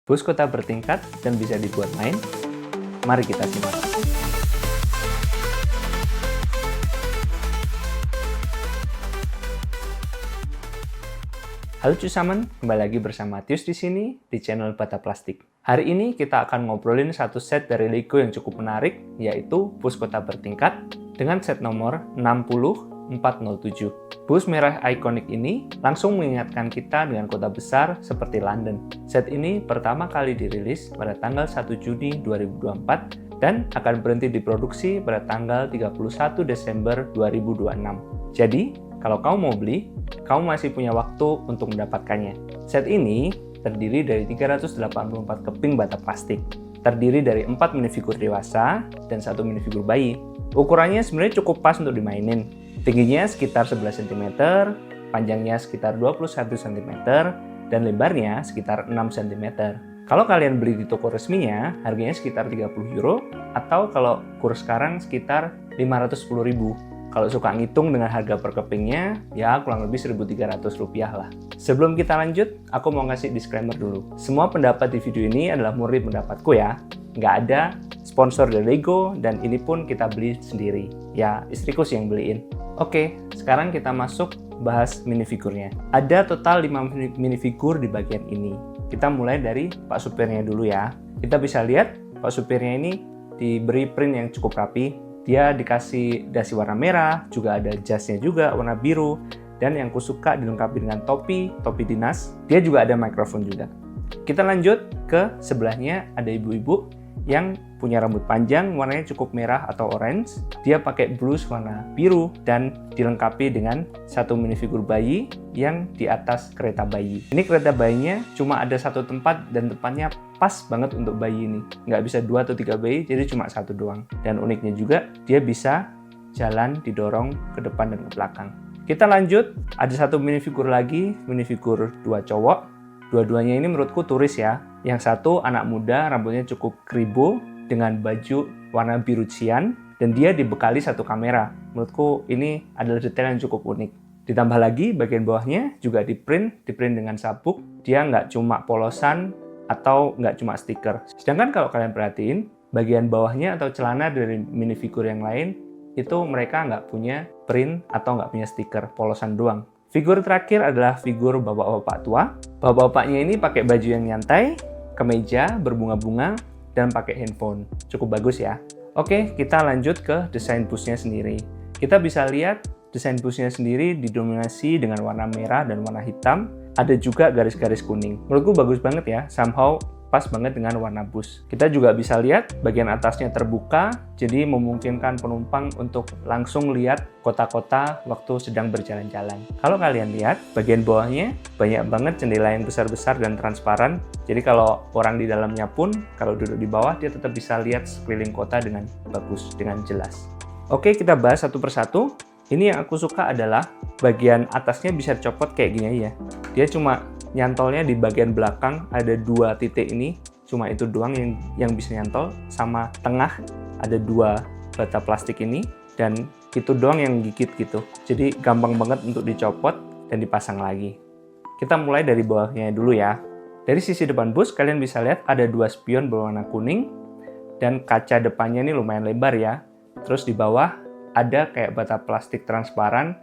Bus kota bertingkat dan bisa dibuat main? Mari kita simak. Halo cusamen, kembali lagi bersama Tius di sini di channel Bata Plastik. Hari ini kita akan ngobrolin satu set dari Lego yang cukup menarik, yaitu bus kota bertingkat dengan set nomor 60407. Bus merah ikonik ini langsung mengingatkan kita dengan kota besar seperti London. Set ini pertama kali dirilis pada tanggal 1 Juni 2024 dan akan berhenti diproduksi pada tanggal 31 Desember 2026. Jadi, kalau kamu mau beli, kamu masih punya waktu untuk mendapatkannya. Set ini terdiri dari 384 keping bata plastik, terdiri dari 4 minifigur dewasa dan 1 minifigur bayi. Ukurannya sebenarnya cukup pas untuk dimainin. Tingginya sekitar 11 cm, panjangnya sekitar 21 cm, dan lebarnya sekitar 6 cm. Kalau kalian beli di toko resminya, harganya sekitar 30 euro, atau kalau kurs sekarang sekitar 510 ribu. Kalau suka ngitung dengan harga per kepingnya, ya kurang lebih 1.300 rupiah lah. Sebelum kita lanjut, aku mau ngasih disclaimer dulu. Semua pendapat di video ini adalah murni pendapatku ya. Nggak ada sponsor dari Lego, dan ini pun kita beli sendiri. Ya, istriku sih yang beliin. Oke, sekarang kita masuk bahas minifigurnya. Ada total 5 minifigur di bagian ini. Kita mulai dari pak supirnya dulu ya. Kita bisa lihat pak supirnya ini diberi print yang cukup rapi. Dia dikasih dasi warna merah, juga ada jasnya juga warna biru, dan yang kusuka dilengkapi dengan topi dinas. Dia juga ada mikrofon juga. Kita lanjut ke sebelahnya, ada ibu-ibu yang punya rambut panjang warnanya cukup merah atau orange. Dia pakai blus warna biru dan dilengkapi dengan 1 minifigur bayi yang di atas kereta bayi. Ini kereta bayinya cuma ada 1 tempat dan tempatnya pas banget untuk bayi ini. Nggak bisa 2 atau 3 bayi, jadi cuma 1 doang. Dan uniknya juga dia bisa jalan didorong ke depan dan ke belakang. Kita lanjut, ada 1 minifigur lagi, minifigur 2 cowok. Dua-duanya ini menurutku turis ya. Yang satu anak muda, rambutnya cukup kribo dengan baju warna biru cian, dan dia dibekali 1 kamera. Menurutku ini adalah detail yang cukup unik. Ditambah lagi bagian bawahnya juga diprint dengan sabuk. Dia nggak cuma polosan atau nggak cuma stiker. Sedangkan kalau kalian perhatiin, bagian bawahnya atau celana dari minifigur yang lain, itu mereka nggak punya print atau nggak punya stiker, polosan doang. Figur terakhir adalah figur bapak-bapak tua. Bapak-bapaknya ini pakai baju yang nyantai, kemeja berbunga-bunga, dan pakai handphone. Cukup bagus ya. Oke, kita lanjut ke desain busnya sendiri. Kita bisa lihat desain busnya sendiri didominasi dengan warna merah dan warna hitam. Ada juga garis-garis kuning. Menurutku bagus banget ya, somehow pas banget dengan warna bus. Kita juga bisa lihat bagian atasnya terbuka, jadi memungkinkan penumpang untuk langsung lihat kota-kota waktu sedang berjalan-jalan. Kalau kalian lihat, bagian bawahnya banyak banget jendela yang besar-besar dan transparan, jadi kalau orang di dalamnya pun, kalau duduk di bawah, dia tetap bisa lihat sekeliling kota dengan bagus, dengan jelas. Oke, kita bahas satu persatu. Ini yang aku suka adalah bagian atasnya bisa dicopot kayak gini aja. Dia cuma nyantolnya di bagian belakang, ada 2 titik ini, cuma itu doang yang bisa nyantol, sama tengah ada 2 bata plastik ini, dan itu doang yang gigit gitu. Jadi gampang banget untuk dicopot dan dipasang lagi. Kita mulai dari bawahnya dulu ya. Dari sisi depan bus, kalian bisa lihat ada 2 spion berwarna kuning, dan kaca depannya ini lumayan lebar ya. Terus di bawah ada kayak bata plastik transparan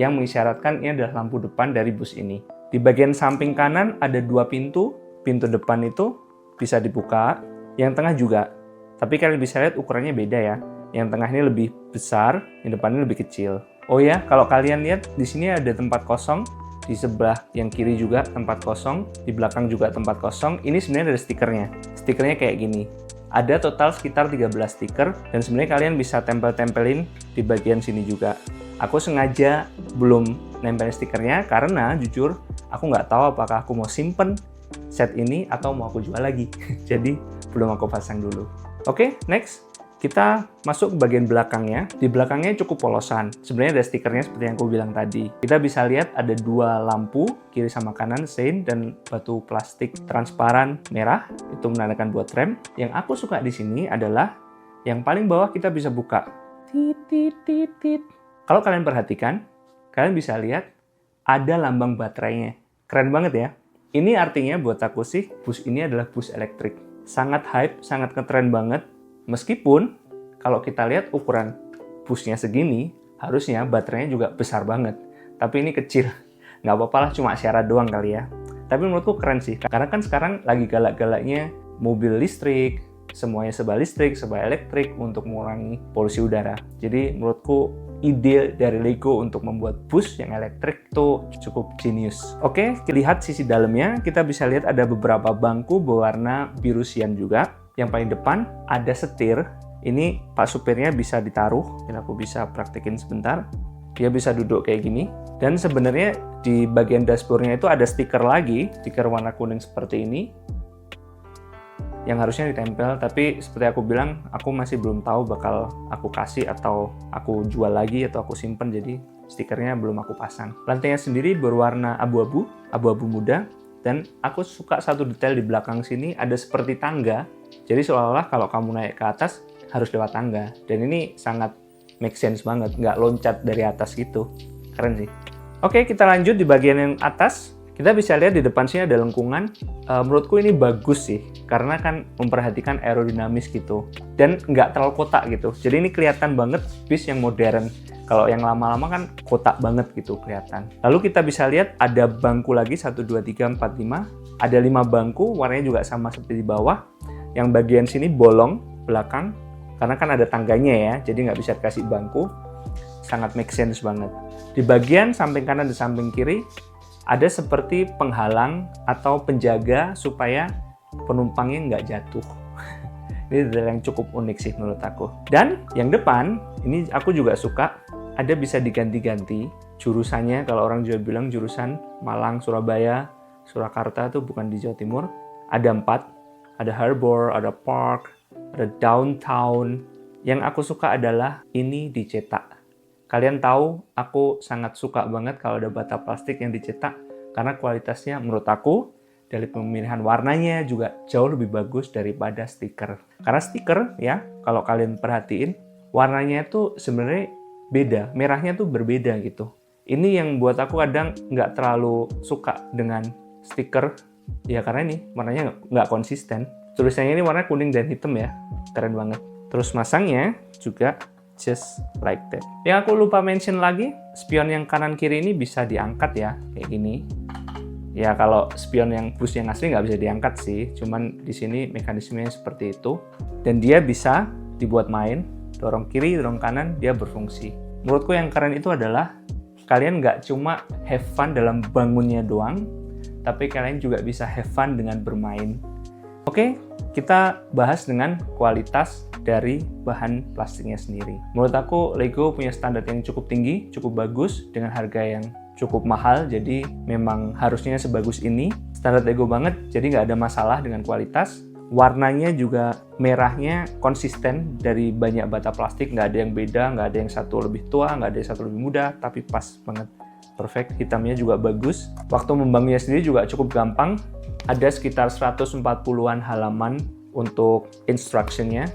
yang mengisyaratkan ini adalah lampu depan dari bus ini. Di bagian samping kanan ada 2 pintu. Pintu depan itu bisa dibuka, yang tengah juga. Tapi kalian bisa lihat ukurannya beda ya. Yang tengah ini lebih besar, yang depan ini lebih kecil. Oh ya, kalau kalian lihat di sini ada tempat kosong. Di sebelah yang kiri juga tempat kosong, di belakang juga tempat kosong. Ini sebenarnya ada stikernya. Stikernya kayak gini. Ada total sekitar 13 stiker, dan sebenarnya kalian bisa tempel-tempelin di bagian sini juga. Aku sengaja belum nempelin stikernya karena jujur aku nggak tahu apakah aku mau simpen set ini atau mau aku jual lagi. Jadi belum aku pasang dulu. Oke, next. Kita masuk ke bagian belakangnya. Di belakangnya cukup polosan. Sebenarnya ada stikernya seperti yang aku bilang tadi. Kita bisa lihat ada 2 lampu, kiri sama kanan, sein, dan batu plastik transparan merah. Itu menandakan buat rem. Yang aku suka di sini adalah yang paling bawah kita bisa buka. Tit, tit, tit, tit. Kalau kalian perhatikan, kalian bisa lihat ada lambang baterainya. Keren banget ya. Ini artinya buat aku sih, bus ini adalah bus elektrik. Sangat hype, sangat ngetren banget. Meskipun kalau kita lihat ukuran busnya segini, harusnya baterainya juga besar banget. Tapi ini kecil. Nggak apa-apa lah, cuma syarat doang kali ya. Tapi menurutku keren sih, karena kan sekarang lagi galak-galaknya mobil listrik, semuanya serba listrik, serba elektrik untuk mengurangi polusi udara. Jadi menurutku ide dari Lego untuk membuat bus yang elektrik itu cukup jenius. Oke, lihat sisi dalamnya. Kita bisa lihat ada beberapa bangku berwarna biru sian juga. Yang paling depan ada setir. Ini Pak supirnya bisa ditaruh. Dan aku bisa praktekin sebentar. Dia bisa duduk kayak gini. Dan sebenarnya di bagian dashboardnya itu ada stiker lagi. Stiker warna kuning seperti ini. Yang harusnya ditempel, tapi seperti aku bilang, aku masih belum tahu bakal aku kasih atau aku jual lagi atau aku simpen, jadi stikernya belum aku pasang. Lantainya sendiri berwarna abu-abu, abu-abu muda, dan aku suka satu detail di belakang sini ada seperti tangga, jadi seolah-olah kalau kamu naik ke atas harus lewat tangga, dan ini sangat make sense banget, nggak loncat dari atas gitu, keren sih. Oke, kita lanjut di bagian yang atas. Kita bisa lihat di depan sini ada lengkungan. Menurutku ini bagus sih, karena kan memperhatikan aerodinamis gitu. Dan nggak terlalu kotak gitu. Jadi ini kelihatan banget bis yang modern. Kalau yang lama-lama kan kotak banget gitu kelihatan. Lalu kita bisa lihat ada bangku lagi, 1, 2, 3, 4, 5. Ada 5 bangku, warnanya juga sama seperti di bawah. Yang bagian sini bolong, belakang. Karena kan ada tangganya ya, jadi nggak bisa dikasih bangku. Sangat make sense banget. Di bagian samping kanan dan samping kiri, ada seperti penghalang atau penjaga supaya penumpangnya nggak jatuh. Ini detail yang cukup unik sih menurut aku. Dan yang depan, ini aku juga suka, ada bisa diganti-ganti jurusannya. Kalau orang Jawa bilang jurusan Malang, Surabaya, Surakarta itu bukan di Jawa Timur. Ada 4, ada harbor, ada park, ada downtown. Yang aku suka adalah ini dicetak. Kalian tahu, aku sangat suka banget kalau ada bata plastik yang dicetak karena kualitasnya menurut aku dari pemilihan warnanya juga jauh lebih bagus daripada stiker. Karena stiker ya, kalau kalian perhatiin, warnanya itu sebenarnya beda, merahnya tuh berbeda gitu. Ini yang buat aku kadang nggak terlalu suka dengan stiker, ya karena ini warnanya nggak konsisten. Tulisannya ini warna kuning dan hitam ya, keren banget. Terus masangnya juga just like that. Yang aku lupa mention lagi, spion yang kanan kiri ini bisa diangkat ya, kayak gini. Ya kalau spion yang bus yang asli nggak bisa diangkat sih, cuman di sini mekanismenya seperti itu. Dan dia bisa dibuat main, dorong kiri, dorong kanan, dia berfungsi. Menurutku yang keren itu adalah kalian nggak cuma have fun dalam bangunnya doang, tapi kalian juga bisa have fun dengan bermain. Oke, kita bahas dengan kualitas dari bahan plastiknya sendiri. Menurut aku, Lego punya standar yang cukup tinggi, cukup bagus, dengan harga yang cukup mahal, jadi memang harusnya sebagus ini. Standar Lego banget, jadi nggak ada masalah dengan kualitas. Warnanya juga merahnya konsisten dari banyak bata plastik, nggak ada yang beda, nggak ada yang satu lebih tua, nggak ada yang satu lebih muda, tapi pas banget. Perfect, hitamnya juga bagus. Waktu membangunnya sendiri juga cukup gampang. Ada sekitar 140-an halaman untuk instruction-nya.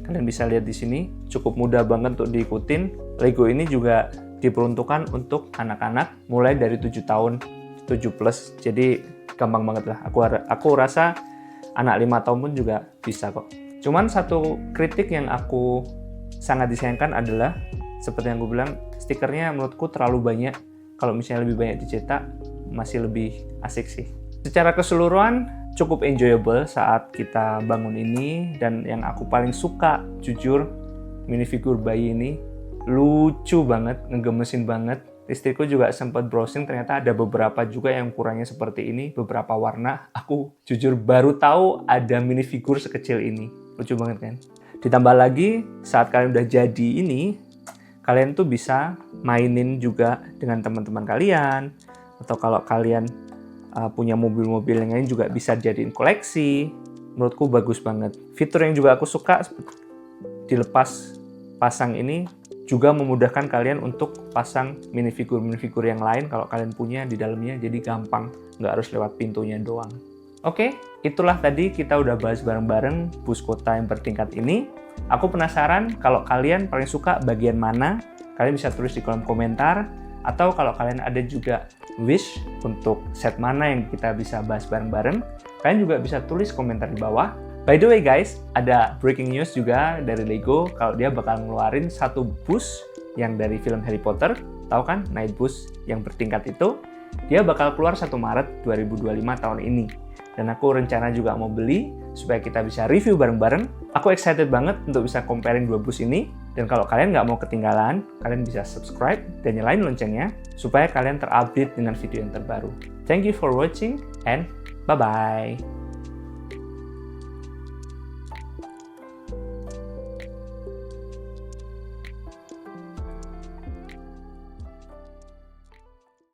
Kalian bisa lihat di sini, cukup mudah banget untuk diikutin. Lego ini juga diperuntukkan untuk anak-anak mulai dari 7 tahun, 7+. Jadi gampang banget lah. Aku rasa anak 5 tahun pun juga bisa kok. Cuman satu kritik yang aku sangat disayangkan adalah, seperti yang gue bilang, stikernya menurutku terlalu banyak. Kalau misalnya lebih banyak dicetak, masih lebih asik sih. Secara keseluruhan, cukup enjoyable saat kita bangun ini. Dan yang aku paling suka, jujur, minifigur bayi ini lucu banget, ngegemesin banget. Istriku juga sempat browsing, ternyata ada beberapa juga yang ukurannya seperti ini, beberapa warna. Aku jujur baru tahu ada minifigur sekecil ini. Lucu banget kan? Ditambah lagi, saat kalian udah jadi ini, kalian tuh bisa mainin juga dengan teman-teman kalian. Atau kalau kalian punya mobil-mobil yang lain juga bisa jadiin koleksi. Menurutku bagus banget. Fitur yang juga aku suka, dilepas pasang ini juga memudahkan kalian untuk pasang minifigur-minifigur yang lain kalau kalian punya di dalamnya, jadi gampang, nggak harus lewat pintunya doang. Oke, itulah tadi kita udah bahas bareng-bareng bus kota yang bertingkat ini. Aku penasaran kalau kalian paling suka bagian mana, kalian bisa tulis di kolom komentar. Atau kalau kalian ada juga wish untuk set mana yang kita bisa bahas bareng-bareng, kalian juga bisa tulis komentar di bawah. By the way guys, ada breaking news juga dari Lego kalau dia bakal ngeluarin satu bus yang dari film Harry Potter. Tahu kan, Night Bus yang bertingkat itu? Dia bakal keluar 1 Maret 2025 tahun ini. Dan aku rencana juga mau beli supaya kita bisa review bareng-bareng. Aku excited banget untuk bisa comparing 2 bus ini. Dan kalau kalian nggak mau ketinggalan, kalian bisa subscribe dan nyalain loncengnya supaya kalian terupdate dengan video yang terbaru. Thank you for watching and bye-bye.